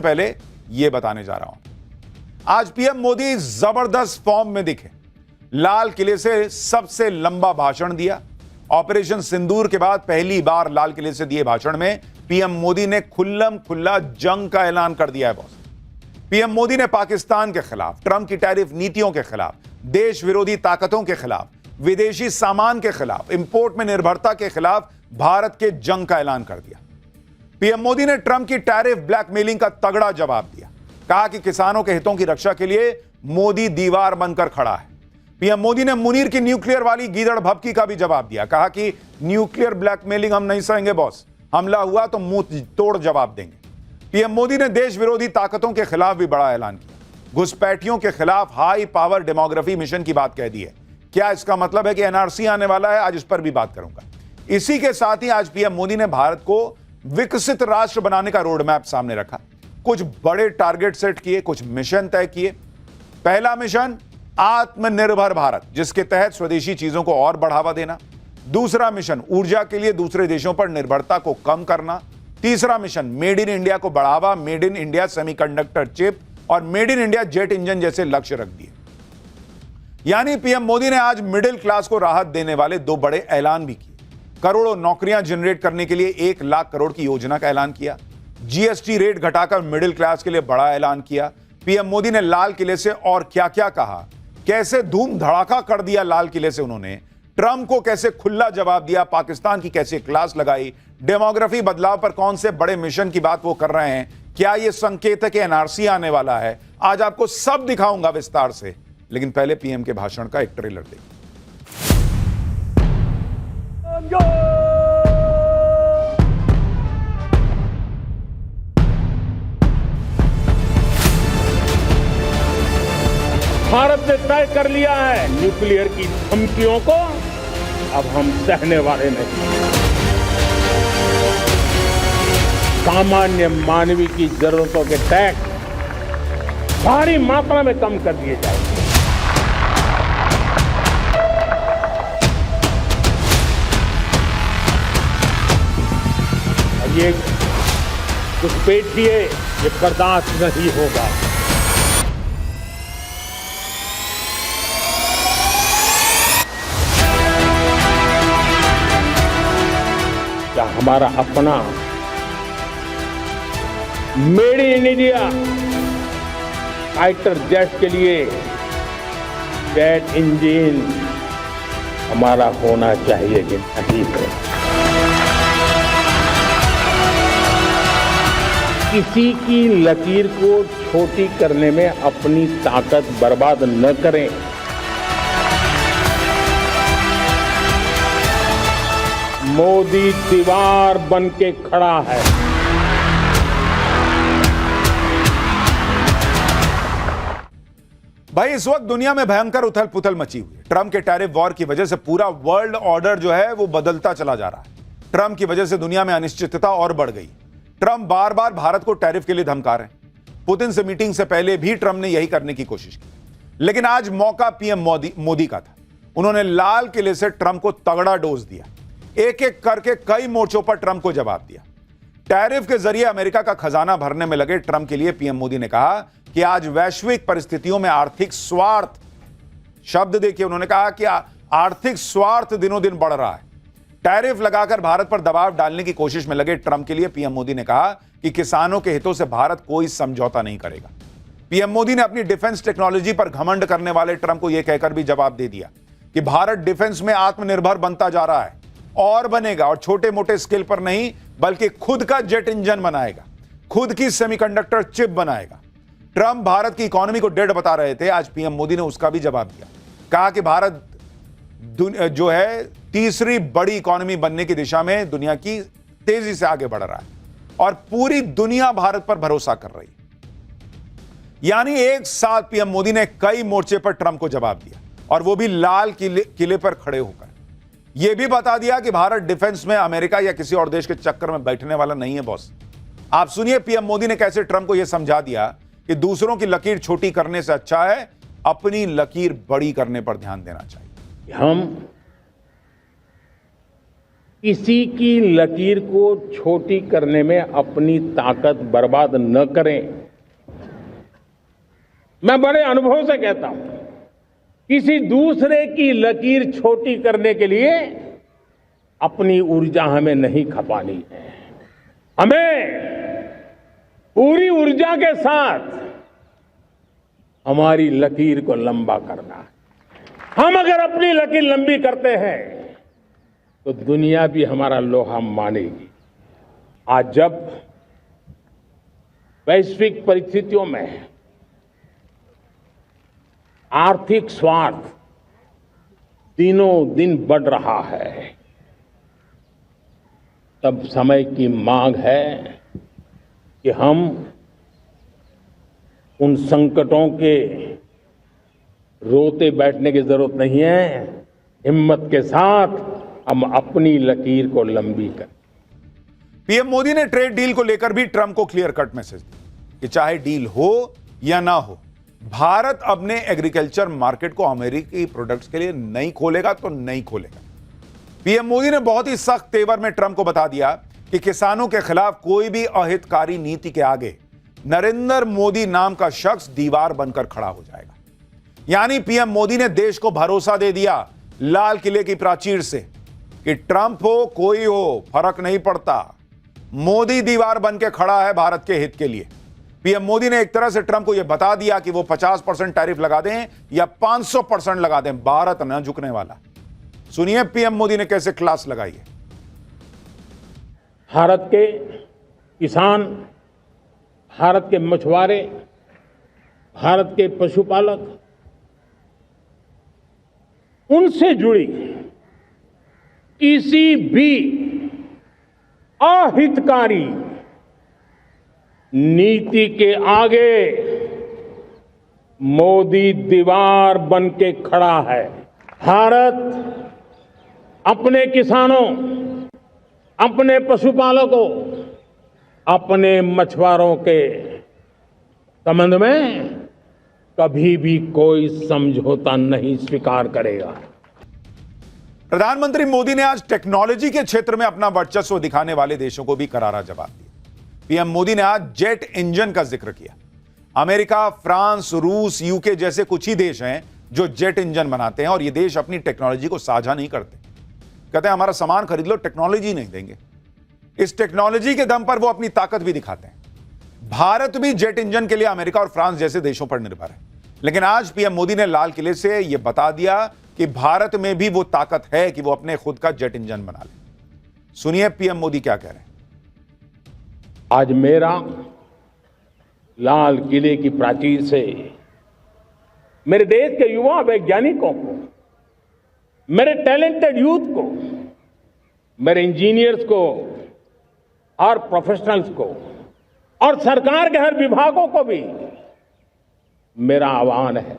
पहले यह बताने जा रहा हूं। आज पीएम मोदी जबरदस्त फॉर्म में दिखे। लाल किले से सबसे लंबा भाषण दिया। ऑपरेशन सिंदूर के बाद पहली बार लाल किले से दिए भाषण में पीएम मोदी ने खुल्लम खुल्ला जंग का ऐलान कर दिया है बॉस। पीएम मोदी ने पाकिस्तान के खिलाफ, ट्रंप की टैरिफ नीतियों के खिलाफ, देश विरोधी ताकतों के खिलाफ, विदेशी सामान के खिलाफ, इंपोर्ट में निर्भरता के खिलाफ भारत के जंग का ऐलान कर दिया। पीएम मोदी ने ट्रंप की टैरिफ ब्लैकमेलिंग का तगड़ा जवाब दिया। कहा कि किसानों के हितों की रक्षा के लिए मोदी दीवार बनकर खड़ा है। पीएम मोदी ने मुनीर की न्यूक्लियर वाली गीदड़ भभकी का भी जवाब दिया। कहा कि न्यूक्लियर ब्लैकमेलिंग हम नहीं सहेंगे बॉस, हमला हुआ तो मुंह तोड़ जवाब देंगे। पीएम मोदी ने देश विरोधी ताकतों के खिलाफ भी बड़ा ऐलान किया। घुसपैठियों के खिलाफ हाई पावर डेमोग्राफी मिशन की बात कह दी है। क्या इसका मतलब है कि एनआरसी आने वाला है? आज इस पर भी बात करूंगा। इसी के साथ ही आज पीएम मोदी ने भारत को विकसित राष्ट्र बनाने का रोड मैप सामने रखा। कुछ बड़े टारगेट सेट किए, कुछ मिशन तय किए। पहला मिशन आत्मनिर्भर भारत, जिसके तहत स्वदेशी चीजों को और बढ़ावा देना। दूसरा मिशन ऊर्जा के लिए दूसरे देशों पर निर्भरता को कम करना। तीसरा मिशन मेड इन इंडिया को बढ़ावा, made in India semiconductor chip और made in India jet engine जैसे लक्ष्य रख दिए। यानी पीएम मोदी ने आज मिडिल क्लास को राहत देने वाले दो बड़े ऐलान भी किए। करोड़ों नौकरियां जनरेट करने के लिए 1 लाख करोड़ की योजना का ऐलान किया। जीएसटी रेट घटाकर मिडिल क्लास के लिए बड़ा ऐलान किया। पीएम मोदी ने लाल किले से और क्या क्या कहा, कैसे धूम धड़ाका कर दिया लाल किले से उन्होंने, ट्रंप को कैसे खुला जवाब दिया, पाकिस्तान की कैसे क्लास लगाई, डेमोग्राफी बदलाव पर कौन से बड़े मिशन की बात वो कर रहे हैं, क्या यह संकेत है कि एनआरसी आने वाला है, आज आपको सब दिखाऊंगा विस्तार से। लेकिन पहले पीएम के भाषण का एक ट्रेलर देखिए। भारत ने तय कर लिया है न्यूक्लियर की धमकियों को अब हम सहने वाले नहीं। सामान्य मानवीय की जरूरतों के टैक्स भारी मात्रा में कम कर दिए जाएंगे। ये घुसपैठिए ये बर्दाश्त नहीं होगा। क्या हमारा अपना made in India fighter jet के लिए जेट इंजन हमारा होना चाहिए कि नहीं हो? किसी की लकीर को छोटी करने में अपनी ताकत बर्बाद न करें। मोदी दीवार बन के खड़ा है। भाई इस वक्त दुनिया में भयंकर उथल पुथल मची हुई है। ट्रंप के टैरिफ वॉर की वजह से पूरा वर्ल्ड ऑर्डर जो है वो बदलता चला जा रहा है। ट्रंप की वजह से दुनिया में अनिश्चितता और बढ़ गई। ट्रंप बार बार भारत को टैरिफ के लिए धमका रहे हैं। पुतिन से मीटिंग से पहले भी ट्रंप ने यही करने की कोशिश की, लेकिन आज मौका पीएम मोदी का था। उन्होंने लाल किले से ट्रंप को तगड़ा डोज दिया। एक एक करके कई मोर्चों पर ट्रंप को जवाब दिया। टैरिफ के जरिए अमेरिका का खजाना भरने में लगे ट्रंप के लिए पीएम मोदी ने कहा कि आज वैश्विक परिस्थितियों में आर्थिक स्वार्थ, शब्द देखिए उन्होंने कहा कि आर्थिक स्वार्थ दिनों दिन बढ़ रहा है। टैरिफ लगाकर भारत पर दबाव डालने की कोशिश में लगे ट्रंप के लिए पीएम मोदी ने कहा कि किसानों के हितों से भारत कोई समझौता नहीं करेगा। पीएम मोदी ने अपनी डिफेंस टेक्नोलॉजी पर घमंड करने वाले ट्रंप को यह कहकर भी जवाब दे दिया कि भारत डिफेंस में आत्मनिर्भर बनता जा रहा है और बनेगा, और छोटे मोटे स्किल पर नहीं बल्कि खुद का जेट इंजन बनाएगा, खुद की सेमीकंडक्टर चिप बनाएगा। ट्रंप भारत की इकोनॉमी को डेड बता रहे थे, आज पीएम मोदी ने उसका भी जवाब दिया। कहा कि भारत जो है तीसरी बड़ी इकोनॉमी बनने की दिशा में दुनिया की तेजी से आगे बढ़ रहा है और पूरी दुनिया भारत पर भरोसा कर रही है। यानी एक साथ पीएम मोदी ने कई मोर्चे पर ट्रंप को जवाब दिया और वो भी लाल किले पर खड़े होकर। यह भी बता दिया कि भारत डिफेंस में अमेरिका या किसी और देश के चक्कर में बैठने वाला नहीं है बॉस। आप सुनिए पीएम मोदी ने कैसे ट्रंप को यह समझा दिया कि दूसरों की लकीर छोटी करने से अच्छा है अपनी लकीर बड़ी करने पर ध्यान देना चाहिए। हम किसी की लकीर को छोटी करने में अपनी ताकत बर्बाद न करें। मैं बड़े अनुभव से कहता हूं, किसी दूसरे की लकीर छोटी करने के लिए अपनी ऊर्जा हमें नहीं खपानी है। हमें पूरी ऊर्जा के साथ हमारी लकीर को लंबा करना है। हम अगर अपनी लकीर लंबी करते हैं तो दुनिया भी हमारा लोहा मानेगी। आज जब वैश्विक परिस्थितियों में आर्थिक स्वार्थ दिनों दिन बढ़ रहा है, तब समय की मांग है कि हम उन संकटों के रोते बैठने की जरूरत नहीं है। हिम्मत के साथ हम अपनी लकीर को लंबी करें। पीएम मोदी ने ट्रेड डील को लेकर भी ट्रंप को क्लियर कट मैसेज दिया कि चाहे डील हो या ना हो, भारत अपने एग्रीकल्चर मार्केट को अमेरिकी प्रोडक्ट्स के लिए नहीं खोलेगा तो नहीं खोलेगा। पीएम मोदी ने बहुत ही सख्त तेवर में ट्रंप को बता दिया कि किसानों के खिलाफ कोई भी अहितकारी नीति के आगे नरेंद्र मोदी नाम का शख्स दीवार बनकर खड़ा हो जाएगा। यानी पीएम मोदी ने देश को भरोसा दे दिया लाल किले की प्राचीर से कि ट्रंप हो कोई हो फर्क नहीं पड़ता, मोदी दीवार बन के खड़ा है भारत के हित के लिए। पीएम मोदी ने एक तरह से ट्रंप को यह बता दिया कि वो 50% टैरिफ लगा दें या 500% लगा दें, भारत न झुकने वाला। सुनिए पीएम मोदी ने कैसे क्लास लगाई है। भारत के किसान, भारत के मछुआरे, भारत के पशुपालक, उनसे जुड़ी किसी भी अहितकारी नीति के आगे मोदी दीवार बन के खड़ा है। भारत अपने किसानों, अपने पशुपालकों, अपने मछुआरों के संबंध में कभी भी कोई समझौता नहीं स्वीकार करेगा। प्रधानमंत्री मोदी ने आज टेक्नोलॉजी के क्षेत्र में अपना वर्चस्व दिखाने वाले देशों को भी करारा जवाब दिया। पीएम मोदी ने आज जेट इंजन का जिक्र किया। अमेरिका, फ्रांस, रूस, यूके जैसे कुछ ही देश हैं जो जेट इंजन बनाते हैं और ये देश अपनी टेक्नोलॉजी को साझा नहीं करते। कहते हैं हमारा सामान खरीद लो, टेक्नोलॉजी नहीं देंगे। इस टेक्नोलॉजी के दम पर वो अपनी ताकत भी दिखाते हैं। भारत भी जेट इंजन के लिए अमेरिका और फ्रांस जैसे देशों पर निर्भर है, लेकिन आज पीएम मोदी ने लाल किले से यह बता दिया कि भारत में भी वो ताकत है कि वो अपने खुद का जेट इंजन बना ले। सुनिए पीएम मोदी क्या कह रहे हैं। आज मेरा लाल किले की प्राचीर से मेरे देश के युवा वैज्ञानिकों को, मेरे टैलेंटेड यूथ को, मेरे इंजीनियर्स को और प्रोफेशनल्स को और सरकार के हर विभागों को भी मेरा आह्वान है,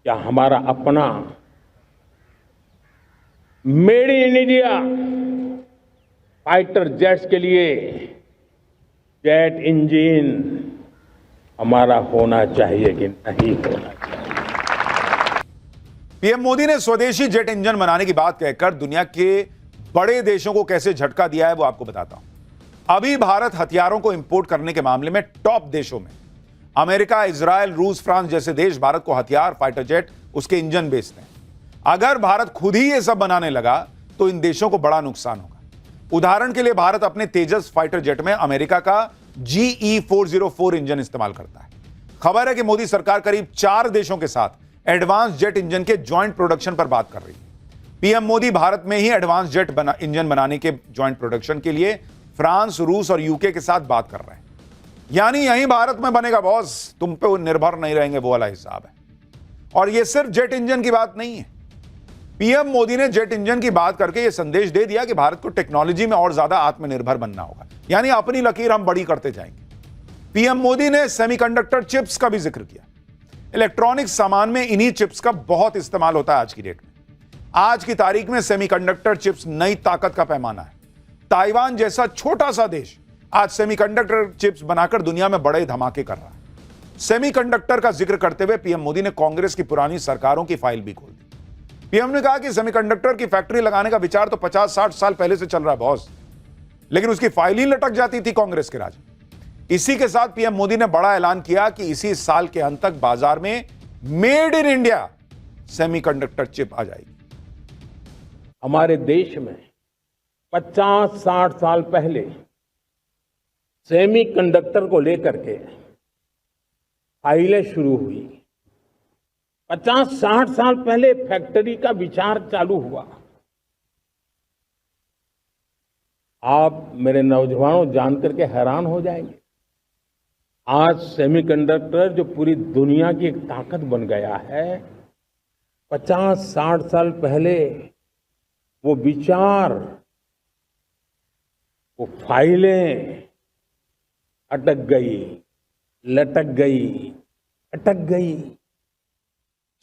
क्या हमारा अपना made in India fighter jets के लिए जेट इंजन हमारा होना चाहिए कि नहीं होना चाहिए। पीएम मोदी ने स्वदेशी जेट इंजन बनाने की बात कहकर दुनिया के बड़े देशों को कैसे झटका दिया है वो आपको बताता हूं। अभी भारत हथियारों को इंपोर्ट करने के मामले में टॉप देशों में अमेरिका, इजराइल, रूस, फ्रांस जैसे देश भारत को हथियार, फाइटर जेट, उसके इंजन बेचते हैं। अगर भारत खुद ही ये सब बनाने लगा तो इन देशों को बड़ा नुकसान होगा। उदाहरण के लिए भारत अपने तेजस फाइटर जेट में अमेरिका का GE-404 इंजन इस्तेमाल करता है। खबर है कि मोदी सरकार करीब 4 देशों के साथ एडवांस जेट इंजन के ज्वाइंट प्रोडक्शन पर बात कर रही है। पीएम मोदी भारत में ही एडवांस जेट इंजन बनाने के ज्वाइंट प्रोडक्शन के लिए फ्रांस, रूस और यूके के साथ बात कर रहे हैं। यानी यही भारत में बनेगा बॉस, तुम पे वो निर्भर नहीं रहेंगे, वो वाला हिसाब है। और ये सिर्फ जेट इंजन की बात नहीं है। पीएम मोदी ने जेट इंजन की बात करके यह संदेश दे दिया कि भारत को टेक्नोलॉजी में और ज्यादा आत्मनिर्भर बनना होगा, यानी अपनी लकीर हम बड़ी करते जाएंगे। पीएम मोदी ने सेमीकंडक्टर चिप्स का भी जिक्र किया। इलेक्ट्रॉनिक सामान में इन्हीं चिप्स का बहुत इस्तेमाल होता है आज की डेट में। आज की तारीख में सेमीकंडक्टर चिप्स नई ताकत का पैमाना है। ताइवान जैसा छोटा सा देश आज सेमीकंडक्टर चिप्स बनाकर दुनिया में बड़े धमाके कर रहा है। सेमीकंडक्टर का जिक्र करते हुए पीएम मोदी ने कांग्रेस की पुरानी सरकारों की फाइल भी खोल दी। पीएम ने कहा कि सेमीकंडक्टर की फैक्ट्री लगाने का विचार तो 50-60 साल पहले से चल रहा है बॉस, लेकिन उसकी फाइल ही लटक जाती थी कांग्रेस के राज। इसी के साथ पीएम मोदी ने बड़ा ऐलान किया कि इसी साल के अंत तक बाजार में made in India semiconductor chip आ जाएगी। हमारे देश में 50-60 साल पहले सेमीकंडक्टर को लेकर के फाइलें शुरू हुई। 50-60 साल पहले फैक्ट्री का विचार चालू हुआ। आप मेरे नौजवानों जान करके हैरान हो जाएंगे, आज सेमीकंडक्टर जो पूरी दुनिया की एक ताकत बन गया है, 50-60 साल पहले वो विचार, वो फाइलें अटक गई, लटक गई, अटक गई।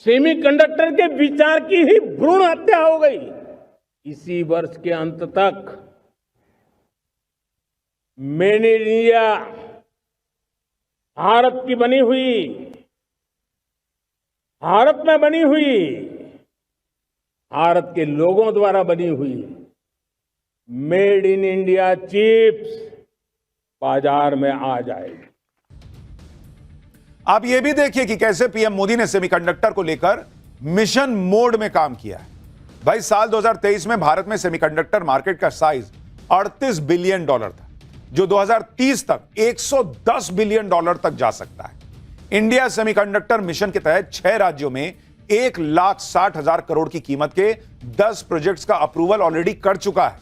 सेमीकंडक्टर के विचार की ही भ्रूण हत्या हो गई। इसी वर्ष के अंत तक मेड इन इंडिया, भारत की बनी हुई, भारत में बनी हुई, भारत के लोगों द्वारा बनी हुई मेड इन इंडिया चिप्स बाजार में आ जाएगी। आप यह भी देखिए कि कैसे पीएम मोदी ने सेमीकंडक्टर को लेकर मिशन मोड में काम किया है। भाई, साल 2023 में भारत में सेमीकंडक्टर मार्केट का साइज $38 बिलियन था, जो 2030 तक $110 बिलियन तक जा सकता है। इंडिया सेमीकंडक्टर मिशन के तहत 6 राज्यों में 1,60,000 करोड़ की कीमत के 10 प्रोजेक्ट्स का अप्रूवल ऑलरेडी कर चुका है।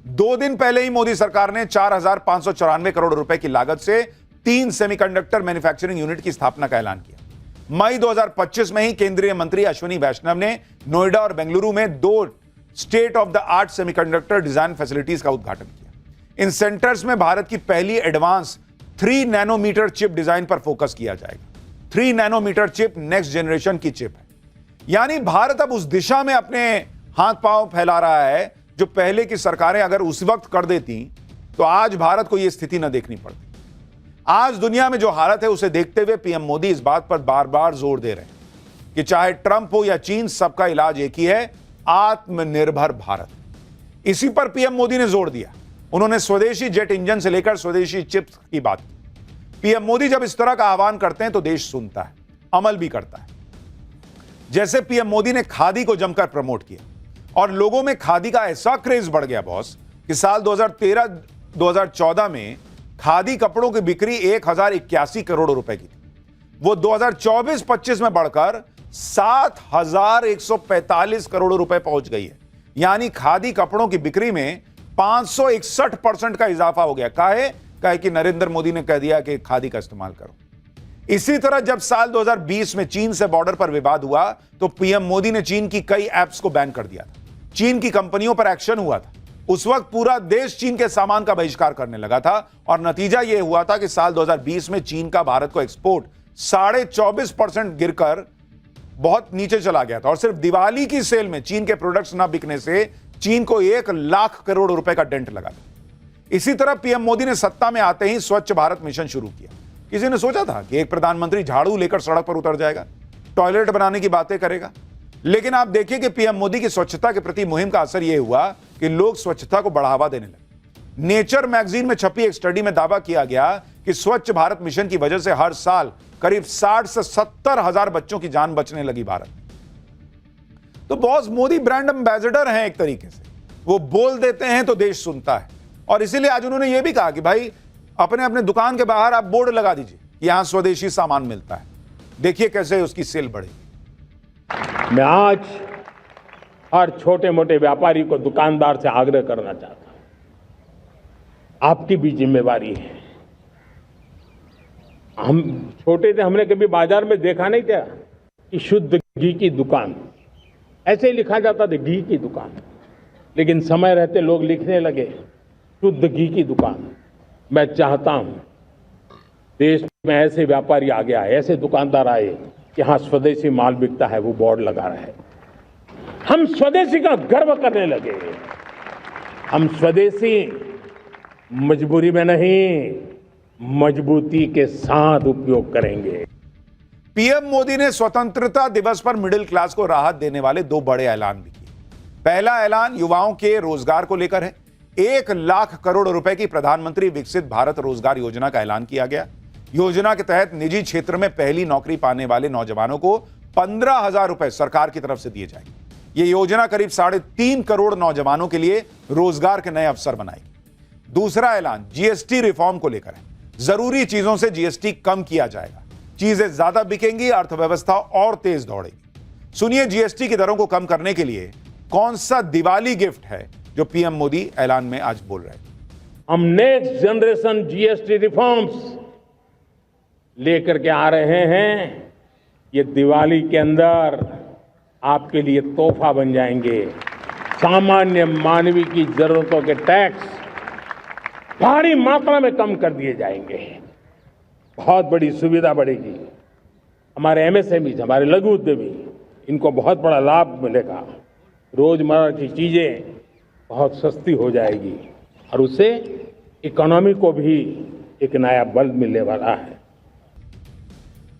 2 दिन पहले ही मोदी सरकार ने 4,594 करोड़ रुपए की लागत से 3 सेमीकंडक्टर मैन्युफैक्चरिंग यूनिट की स्थापना का ऐलान किया। मई 2025 में ही केंद्रीय मंत्री अश्विनी वैष्णव ने नोएडा और बेंगलुरु में 2 state of the art semiconductor design facilities का उद्घाटन किया। इन सेंटर्स में भारत की पहली एडवांस 3 नैनोमीटर चिप डिजाइन पर फोकस किया जाएगा। 3 नैनोमीटर चिप नेक्स्ट जनरेशन की चिप है, यानी भारत अब उस दिशा में अपने हाथ पांव फैला रहा है जो पहले की सरकारें अगर उस वक्त कर देती तो आज भारत को यह स्थिति न देखनी पड़ती। आज दुनिया में जो हालत है उसे देखते हुए पीएम मोदी इस बात पर बार बार जोर दे रहे हैं कि चाहे ट्रंप हो या चीन, सबका इलाज एक ही है, आत्मनिर्भर भारत। इसी पर पीएम मोदी ने जोर दिया। उन्होंने स्वदेशी जेट इंजन से लेकर स्वदेशी चिप्स की बात की। पीएम मोदी जब इस तरह का आह्वान करते हैं तो देश सुनता है, अमल भी करता है। जैसे पीएम मोदी ने खादी को जमकर प्रमोट किया और लोगों में खादी का ऐसा क्रेज बढ़ गया बॉस कि साल 2013-2014 में खादी कपड़ों की बिक्री 1,081 करोड़ रुपए की थी। वो 2024-25 में बढ़कर 7,145 करोड़ रुपए पहुंच गई है। यानी खादी कपड़ों की बिक्री में 561% का इजाफा हो गया। काहे कि नरेंद्र मोदी ने कह दिया कि खादी का इस्तेमाल करो। इसी तरह जब साल 2020 में चीन से बॉर्डर पर विवाद हुआ तो पीएम मोदी ने चीन की कई ऐप्स को बैन कर दिया था। चीन की कंपनियों पर एक्शन हुआ था। उस वक्त पूरा देश चीन के सामान का बहिष्कार करने लगा था और नतीजा यह हुआ था कि साल 2020 में चीन का भारत को एक्सपोर्ट 24.5% गिरकर बहुत नीचे चला गया था। और सिर्फ दिवाली की सेल में चीन के प्रोडक्ट्स ना बिकने से चीन को 1 लाख करोड़ रुपए का डेंट लगा था। इसी तरह पीएम मोदी ने सत्ता में आते ही स्वच्छ भारत मिशन शुरू किया। किसी ने सोचा था कि एक प्रधानमंत्री झाड़ू लेकर सड़क पर उतर जाएगा, टॉयलेट बनाने की बातें करेगा? लेकिन आप देखिए कि पीएम मोदी की स्वच्छता के प्रति मुहिम का असर यह हुआ कि लोग स्वच्छता को बढ़ावा देने लगे। नेचर मैगजीन में छपी एक स्टडी में दावा किया गया कि स्वच्छ भारत मिशन की वजह से हर साल करीब 60 से 70 हजार बच्चों की जान बचने लगी भारत। तो बॉस, मोदी ब्रांड एम्बेसडर हैं एक तरीके से। वो बोल देते हैं तो देश सुनता है। और इसीलिए आज उन्होंने यह भी कहा कि भाई अपने अपने दुकान के बाहर आप बोर्ड लगा दीजिए, यहां स्वदेशी सामान मिलता है। देखिए कैसे उसकी सेल बढ़ेगी। मैं आज हर छोटे मोटे व्यापारी को, दुकानदार से आग्रह करना चाहता हूं, आपकी भी जिम्मेवारी है। हम छोटे थे, हमने कभी बाजार में देखा नहीं था कि शुद्ध घी की दुकान, ऐसे ही लिखा जाता था घी की दुकान। लेकिन समय रहते लोग लिखने लगे शुद्ध घी की दुकान। मैं चाहता हूं देश में ऐसे व्यापारी आ गया है, ऐसे दुकानदार आए कि हाँ स्वदेशी माल बिकता है, वो बोर्ड लगा रहा है। हम स्वदेशी का गर्व करने लगे। हम स्वदेशी मजबूरी में नहीं, मजबूती के साथ उपयोग करेंगे। पीएम मोदी ने स्वतंत्रता दिवस पर मिडिल क्लास को राहत देने वाले दो बड़े ऐलान भी किए। पहला ऐलान युवाओं के रोजगार को लेकर है। 1,00,000 करोड़ रुपए की प्रधानमंत्री विकसित भारत रोजगार योजना का ऐलान किया गया। योजना के तहत निजी क्षेत्र में पहली नौकरी पाने वाले नौजवानों को 15,000 रुपए सरकार की तरफ से दिए जाएंगे। यह योजना करीब 3.5 करोड़ नौजवानों के लिए रोजगार के नए अवसर बनाएगी। दूसरा ऐलान जीएसटी रिफॉर्म को लेकर है। जरूरी चीजों से जीएसटी कम किया जाएगा, चीजें ज्यादा बिकेंगी, अर्थव्यवस्था और तेज दौड़ेगी। सुनिए जीएसटी की दरों को कम करने के लिए कौन सा दिवाली गिफ्ट है जो पीएम मोदी ऐलान में आज बोल रहे हैं। हम नेक्स्ट जनरेशन जीएसटी रिफॉर्म्स लेकर के आ रहे हैं। ये दिवाली के अंदर आपके लिए तोहफा बन जाएंगे। सामान्य मानवीय की जरूरतों के टैक्स भारी मात्रा में कम कर दिए जाएंगे। बहुत बड़ी सुविधा बढ़ेगी। हमारे एमएसएमई, हमारे लघु उद्यमी, इनको बहुत बड़ा लाभ मिलेगा। रोजमर्रा की चीजें बहुत सस्ती हो जाएगी और उससे इकोनॉमी को भी एक नया बल मिलने वाला है।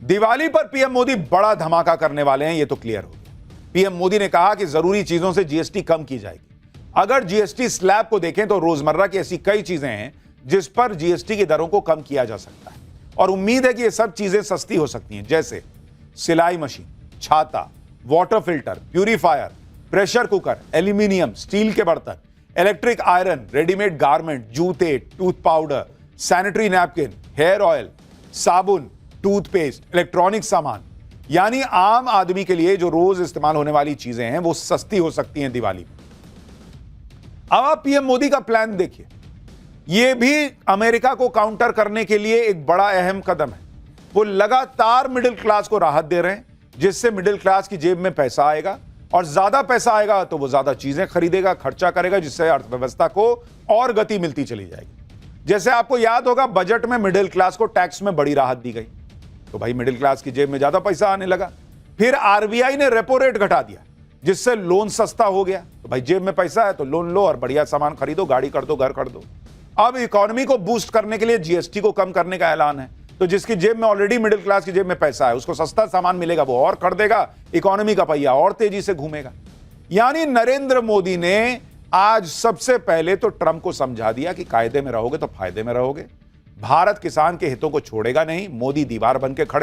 दिवाली पर पीएम मोदी बड़ा धमाका करने वाले हैं, यह तो क्लियर हो गया। पीएम मोदी ने कहा कि जरूरी चीजों से जीएसटी कम की जाएगी। अगर जीएसटी स्लैब को देखें तो रोजमर्रा की ऐसी कई चीजें हैं जिस पर जीएसटी की दरों को कम किया जा सकता है और उम्मीद है कि ये सब चीजें सस्ती हो सकती हैं, जैसे सिलाई मशीन, छाता, water filter, purifier, pressure cooker, aluminium, steel के बर्तन, इलेक्ट्रिक आयरन, रेडीमेड गारमेंट, जूते, tooth powder, sanitary napkin, hair oil, साबुन, टूथपेस्ट, इलेक्ट्रॉनिक सामान, यानी आम आदमी के लिए जो रोज इस्तेमाल होने वाली चीजें हैं वो सस्ती हो सकती हैं दिवाली में। अब आप पीएम मोदी का प्लान देखिए। यह भी अमेरिका को काउंटर करने के लिए एक बड़ा अहम कदम है। वो लगातार मिडिल क्लास को राहत दे रहे हैं, जिससे मिडिल क्लास की जेब में पैसा आएगा और ज्यादा पैसा आएगा तो वो ज्यादा चीजें खरीदेगा, खर्चा करेगा, जिससे अर्थव्यवस्था को और गति मिलती चली जाएगी। जैसे आपको याद होगा, बजट में मिडिल क्लास को टैक्स में बड़ी राहत दी गई, तो भाई मिडिल क्लास की जेब में ज्यादा पैसा आने लगा। फिर आरबीआई ने रेपो रेट घटा दिया, जिससे लोन सस्ता हो गया, तो भाई जेब में पैसा है तो लोन लो और बढ़िया सामान खरीदो, गाड़ी कर दो, घर कर दो। अब इकोनॉमी को बूस्ट करने के लिए जीएसटी को कम करने का ऐलान है, तो जिसकी जेब में ऑलरेडी मिडिल क्लास की जेब में पैसा है उसको सस्ता सामान मिलेगा, वो और कर देगा, इकोनॉमी का पहिया और तेजी से घूमेगा। यानी नरेंद्र मोदी ने आज सबसे पहले तो ट्रंप को समझा दिया कि कायदे में रहोगे तो फायदे में रहोगे। भारत किसान के हितों को छोड़ेगा नहीं। मोदी दीवार बन के खड़े